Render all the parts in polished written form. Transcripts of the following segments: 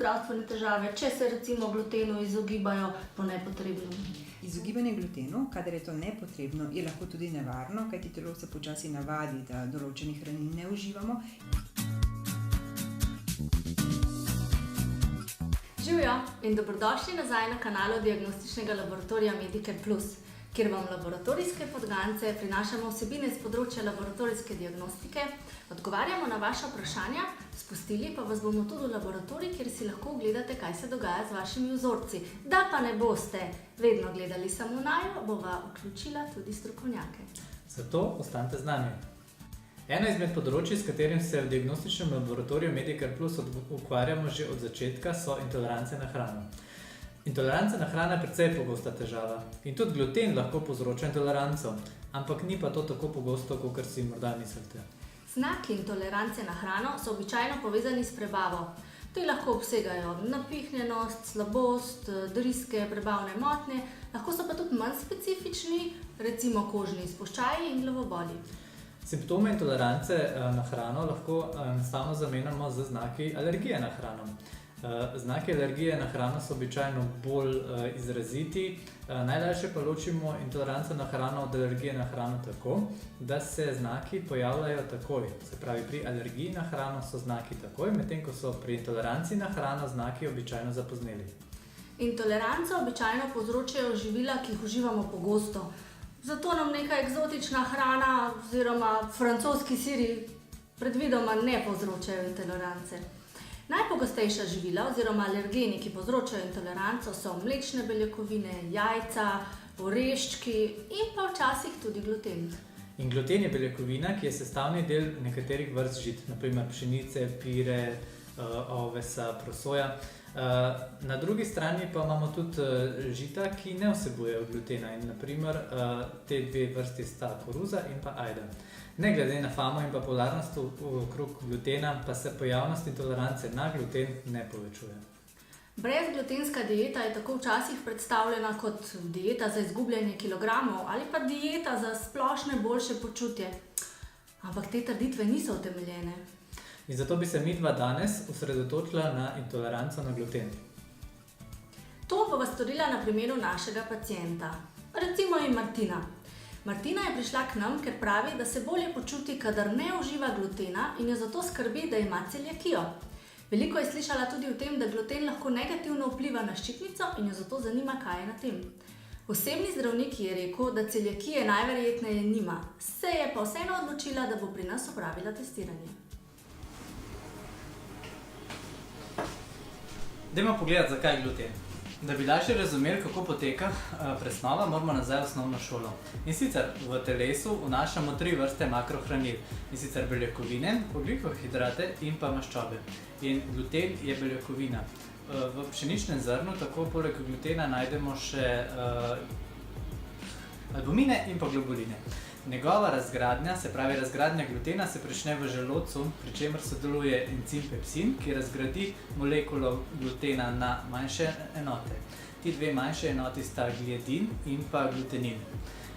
zdravstvene težave, če se recimo glutenu izogibajo po nepotrebnem? Izogibanje glutenu, kadar je to nepotrebno, je lahko tudi nevarno, kajti telo se počasi navadi, da določenih hranil ne uživamo. Živjo in dobrodošli nazaj na kanalu diagnostičnega laboratorija Medicare Plus, kjer vam laboratorijske podgance prinašamo vsebine z področja laboratorijske diagnostike, odgovarjamo na vaša vprašanja, spustili pa vas bomo tudi v laboratorij, kjer si lahko ogledate, kaj se dogaja z vašimi vzorci. Da pa ne boste vedno gledali samo naju, bova vključila tudi strokovnjake. Zato ostanite z nami. Eno izmed področij, s katerim se v diagnostičnem laboratoriju Medicare Plus ukvarjamo že od začetka, so intolerance na hrano. Intoleranca na hrano je precej pogosta težava in tudi gluten lahko povzroča intoleranco, ampak ni pa to tako pogosto, kot si morda mislite. Znaki intolerance na hrano so običajno povezani s prebavo. Te lahko obsegajo napihnjenost, slabost, driske, prebavne motnje, lahko so pa tudi manj specifični, recimo kožni izpuščaji in glavoboli. Simptome intolerance na hrano lahko enostavno zamenjamo z znaki alergije na hrano. Znaki alergije na hrano so običajno bolj izraziti. Najlažje pa ločimo intoleranco na hrano od alergije na hrano tako, da se znaki pojavljajo takoj. Se pravi, pri alergiji na hrano so znaki takoj, medtem ko so pri intoleranci na hrano znaki običajno zapozneli. Intoleranco običajno povzročajo živila, ki jih uživamo pogosto. Zato nam neka eksotična hrana oziroma francoski siri predvidoma ne povzročajo intolerance. Najpogostejša živila oziroma alergeni, ki povzročajo intoleranco, so mlečne beljakovine, jajca, oreščki in pa včasih tudi gluten. In gluten je beljakovina, ki je sestavni del nekaterih vrst žit, naprimer pšenice, pire, ovesa, prosoja. Na drugi strani pa imamo tudi žita, ki ne vsebujejo glutena in naprimer te dve vrsti sta koruza in pa ajda. Ne glede na famo in popularnost okrog glutena, pa se pojavnost intolerance na gluten ne povečuje. Brezglutenska dieta je tako včasih predstavljena kot dieta za izgubljanje kilogramov ali pa dieta za splošne boljše počutje. Ampak te trditve niso utemeljene. In zato bi se midva danes osredotočila na intoleranco na gluten. To bova storila na primeru našega pacienta. Recimo je Martina. Martina je prišla k nam, ker pravi, da se bolje počuti, kadar ne uživa glutena in jo zato skrbi, da ima celiakijo. Veliko je slišala tudi o tem, da gluten lahko negativno vpliva na ščitnico in jo zato zanima, kaj je na tem. Osebni zdravnik je rekel, da celiakije najverjetneje nima, se je pa vseeno odločila, da bo pri nas opravila testiranje. Dajmo pogledati, zakaj gluten. Da bi lažje razumeli, kako poteka presnova, moramo nazaj v osnovno šolo. In sicer v telesu vnašamo 3 vrste makrohranil, in sicer beljakovine, ogljikohidrate in pa maščobe. In gluten je beljakovina. V pšeničnem zrnu tako poleg glutena najdemo še albumine in pa globuline. Njegova razgradnja, se pravi razgradnja glutena, se prične v želodcu, pri čemer sodeluje encim pepsin, ki razgradi molekulo glutena na manjše enote. Ti dve manjše enoti sta gliadin in pa glutenin.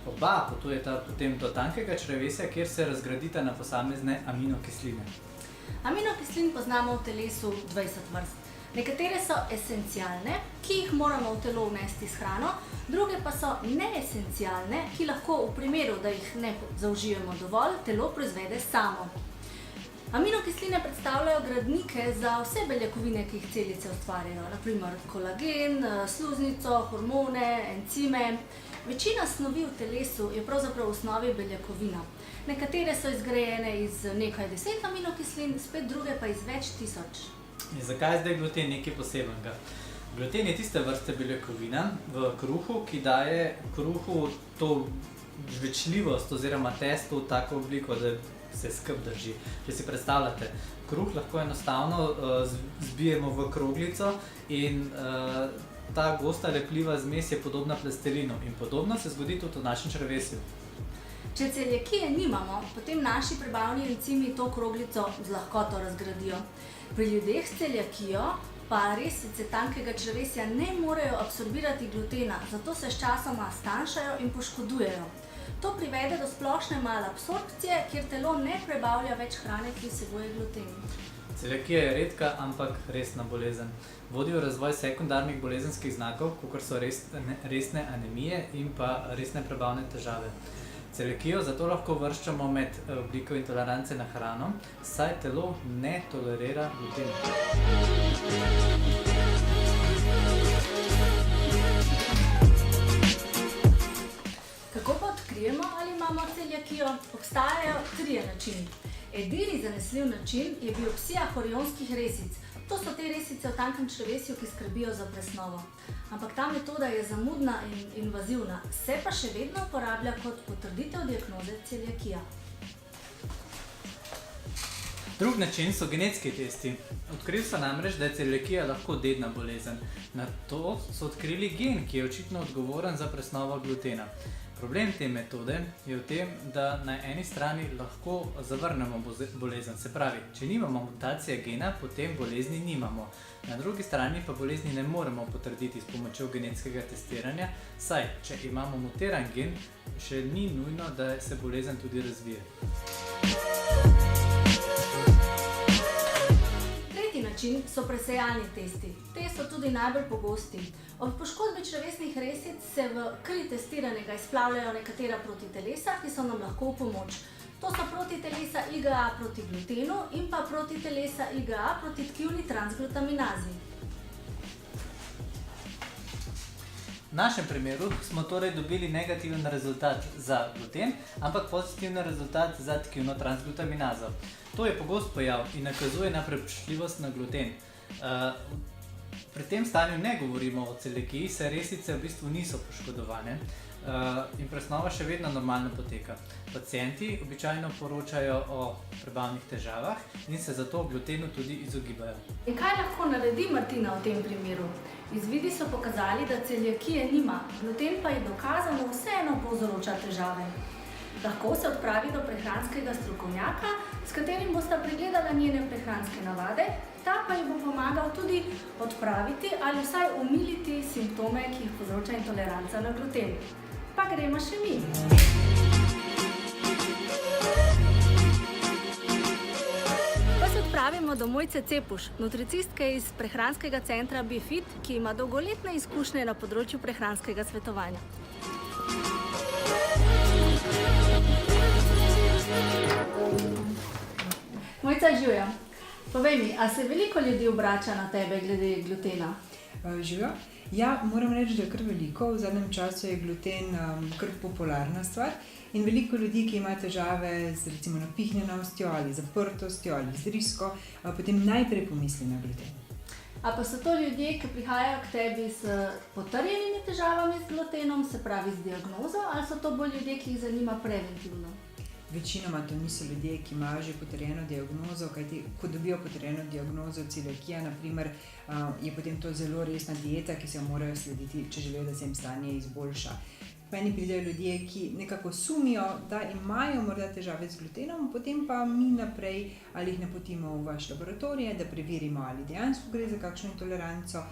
Oba potujeta potem do tankega črevesja, kjer se razgradita na posamezne aminokisline. Aminokislin poznamo v telesu 20 vrst. Nekatere so esencialne, ki jih moramo v telo vnesti s hrano, druge pa so neesencialne, ki lahko v primeru, da jih ne zaužijemo dovolj, telo proizvede samo. Aminokisline predstavljajo gradnike za vse beljakovine, ki jih celice ustvarjajo, naprimer kolagen, sluznico, hormone, encime. Večina snovi v telesu je pravzaprav v osnovi beljakovina. Nekatere so izgrajene iz nekaj 10 aminokislin, spet druge pa iz več tisoč. In zakaj je zdaj gluten nekaj posebenega? Gluten je tiste vrste beljakovina v kruhu, ki daje kruhu to žvečljivost oziroma testo v tako obliko, da se skrb drži. Če si predstavljate, kruh lahko enostavno zbijemo v kroglico in ta gosta lepljiva zmes je podobna plastelinu in podobno se zgodi tudi v našem črevesju. Če celiakije nimamo, potem naši prebavni encimi to kroglico z lahkoto razgradijo. Pri ljudeh s celiakijo pa resice tankega črevesja ne morejo absorbirati glutena, zato se sčasoma stanjšajo in poškodujejo. To privede do splošne malabsorpcije, kjer telo ne prebavlja več hrane, ki vsebuje gluten. Celiakija je redka, ampak resna bolezen. Vodi v razvoj sekundarnih bolezenskih znakov, kakor so resne anemije in pa resne prebavne težave. Celiakijo zato lahko uvrščamo med obliko intolerance na hrano, saj telo ne tolerira gluten. Kako pa odkrijemo, ali imamo celiakijo? Obstajajo 3 načini. Edini zanesljiv način je biopsija horionskih resic. To so te resice v tankem črevesju, ki skrbijo za presnovo. Ampak ta metoda je zamudna in invazivna, se pa še vedno uporablja kot potrditev diagnoze celiakija. Drug način so genetski testi. Odkrili so namreč, da je celiakija lahko dedna bolezen. Na to so odkrili gen, ki je očitno odgovoren za presnovo glutena. Problem te metode je v tem, da na eni strani lahko zavrnemo bolezen. Se pravi, če nimamo mutacije gena, potem bolezni nimamo. Na drugi strani pa bolezni ne moremo potrditi s pomočjo genetskega testiranja, saj, če imamo mutiran gen, še ni nujno, da se bolezen tudi razvije. Način so presejalni testi. Te so tudi najbolj pogosti. Ob poškodbi črevesnih resic se v kri testiranega izplavljajo nekatera protitelesa, ki so nam lahko v pomoč. To so protitelesa IgA proti glutenu in pa protitelesa IgA proti tkivni transglutaminazi. V našem primeru smo torej dobili negativen rezultat za gluten, ampak pozitiven rezultat za tkivno transglutaminazo. To je pogost pojav in nakazuje na prepričljivost na gluten. Pri tem stanju ne govorimo o celiakiji, saj resice v bistvu niso poškodovane in presnova še vedno normalno poteka. Pacienti običajno poročajo o prebavnih težavah in se zato glutenu tudi izogibajo. In kaj lahko naredi Martina v tem primeru? Izvidi so pokazali, da celiakije nima, gluten pa je dokazano vseeno povzroča težave. Lahko se odpravi do prehranskega strokovnjaka, s katerim bosta pregledala njene prehranske navade, ta pa ji bo pomagal tudi odpraviti ali vsaj omiliti simptome, ki jih povzroča intoleranca na gluten. Pa gremo še mi. Pa se odpravimo do Mojce Cepuš, nutricistke iz prehranskega centra BeFit, ki ima dolgoletne izkušnje na področju prehranskega svetovanja. Mojca, živjo. Povej mi, a se veliko ljudi obrača na tebe glede glutena? Živjo. Ja, moram reči, da je kar veliko. V zadnjem času je gluten kar popularna stvar in veliko ljudi, ki ima težave z recimo napihnjenostjo ali zaprtostjo ali z drisko, potem najprej pomisli na gluten. A pa so to ljudje, ki prihajajo k tebi s potrjenimi težavami z glutenom, se pravi z diagnozo, ali so to bolj ljudje, ki jih zanima preventivno? Večinoma to niso ljudje, ki imajo že potrjeno diagnozo, kajti ko dobijo potrjeno diagnozo celiakija, na primer, je potem to zelo resna dieta, ki se jo morajo slediti, če želijo, da se jim stanje izboljša. Meni pridejo ljudje, ki nekako sumijo, da imajo morda težave z glutenom, potem pa mi naprej ali jih napotimo v vaš laboratorij, da preverimo, ali dejansko gre za kakšno intoleranco,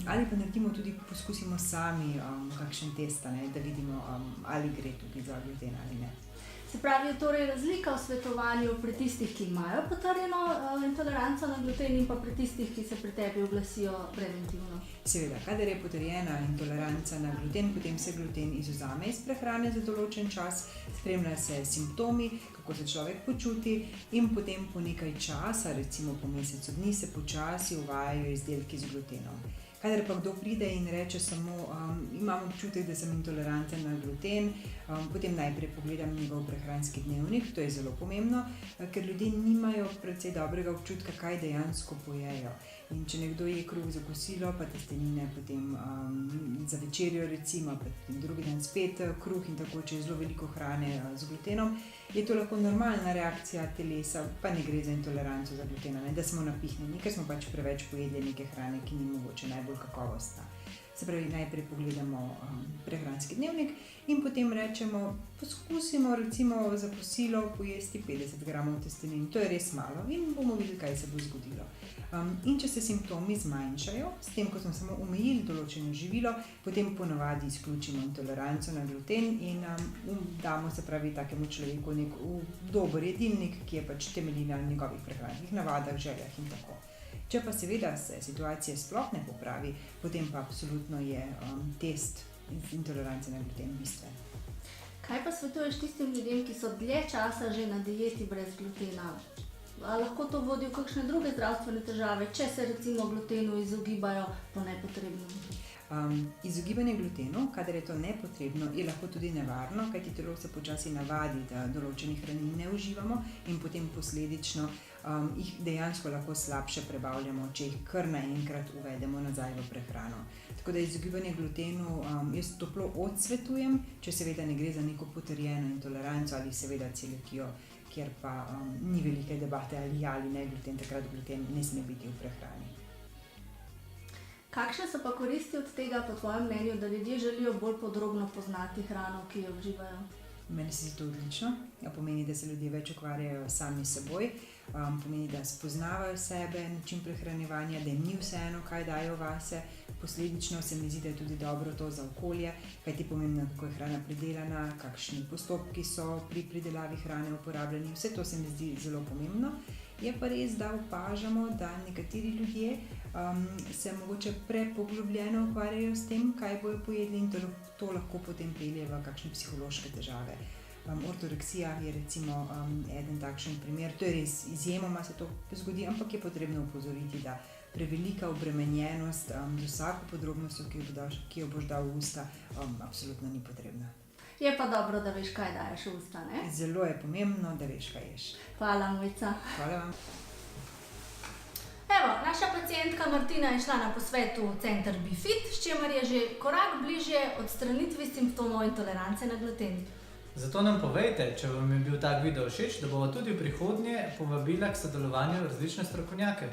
ali pa naredimo tudi, poskusimo sami kakšen test, da vidimo, ali gre tukaj za gluten ali ne. Se pravi, je torej razlika v svetovanju pri tistih, ki imajo potrjeno intoleranco na gluten in pa pri tistih, ki se pri tebi oglasijo preventivno? Seveda, kadar je potrjena intoleranca na gluten, potem se gluten izvzame iz prehrane za določen čas, spremlja se simptomi, kako se človek počuti in potem po nekaj časa, recimo po mesecu dni, se počasi uvajajo izdelki z glutenom. Kadar pa kdo pride in reče samo, imam občutek, da sem intoleranten na gluten, potem najprej pogledam njegov prehranski dnevnik, to je zelo pomembno, ker ljudje nimajo precej dobrega občutka, kaj dejansko pojejo. In če nekdo je kruh za kosilo, pa testenine potem za večerjo recimo, pa potem drugi dan spet kruh in tako, če je zelo veliko hrane z glutenom, je to lahko normalna reakcija telesa, pa ne gre za intoleranco za glutena, ne, da smo napihnjeni, ker smo pač preveč pojedli neke hrane, ki ni mogoče najbolj kakovostna. Se pravi, najprej pogledamo prehranski dnevnik in potem rečemo, poskusimo recimo za kosilo pojesti 50 gramov testenin. To je res malo in bomo videli, kaj se bo zgodilo. In če se simptomi zmanjšajo, s tem, ko smo samo omejili določeno živilo, potem ponavadi izključimo intoleranco na gluten in damo, se pravi, takemu človeku nek dober jedilnik, ki je pač temelji na njegovih prehranskih navadah, željah in tako. Če pa seveda se situacija sploh ne popravi, potem pa absolutno je test intolerance na gluten bistven. Kaj pa svetuješ tistim ljudem, ki so dlje časa že na dieti brez glutena? A lahko to vodi v kakšne druge zdravstvene težave, če se recimo glutenu izogibajo po nepotrebnem? Izogibanje glutenu, kadar je to nepotrebno, je lahko tudi nevarno, kajti telo se počasi navadi, da določenih hranil ne uživamo in potem posledično jih dejansko lahko slabše prebavljamo, če jih kar naenkrat uvedemo nazaj v prehrano. Tako da izogibanje glutenu jaz toplo odsvetujem, če seveda ne gre za neko potrjeno intoleranco ali seveda celiakijo, kjer pa ni velike debate ali ne gluten, takrat gluten ne sme biti v prehrani. Kakšne so pa koristi od tega, po tvojem mnenju, da ljudje želijo bolj podrobno poznati hrano, ki jo uživajo? Meni se zdi to odlično. Pomeni, da se ljudje več ukvarjajo sami s seboj, pomeni, da spoznavajo sebe, način prehranjevanja, da jim ni vseeno, kaj dajo vase. Posledično se mi zdi, da je tudi dobro to za okolje, kajti pomembno, kako je hrana pridelana, kakšni postopki so pri pridelavi hrane uporabljeni. Vse to se mi zdi zelo pomembno. Je pa res, da opažamo, da nekateri ljudje se mogoče prepoglobljeno ukvarjajo s tem, kaj bojo pojedli in to lahko potem pelje v kakšne psihološke težave. Ortoreksija je recimo eden takšen primer, to je res izjemoma se to zgodi, ampak je potrebno opozoriti, da prevelika obremenjenost z vsako podrobnostjo, ki jo boš dal v usta, absolutno ni potrebna. Je pa dobro, da veš, kaj daješ v usta, ne? Zelo je pomembno, da veš, kaj ješ. Hvala, Mojca. Hvala vam. Evo, naša pacientka Martina je šla na posvet v center BeFit, s čimer je že korak bližje odstranitvi simptomov intolerance na gluten. Zato nam povejte, če vam je bil tak video všeč, da bomo tudi v prihodnje povabila k sodelovanju različne strokovnjake.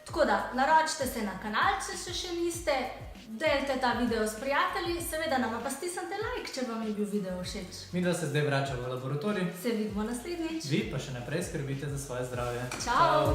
Tako da, naročite se na kanal, če še niste, delite ta video s prijatelji, seveda nama pa stisnite like, če vam je bil video všeč. Midva se zdaj vrača v laboratorij. Se vidimo naslednjič. Vi pa še naprej skrbite za svoje zdravje. Čau!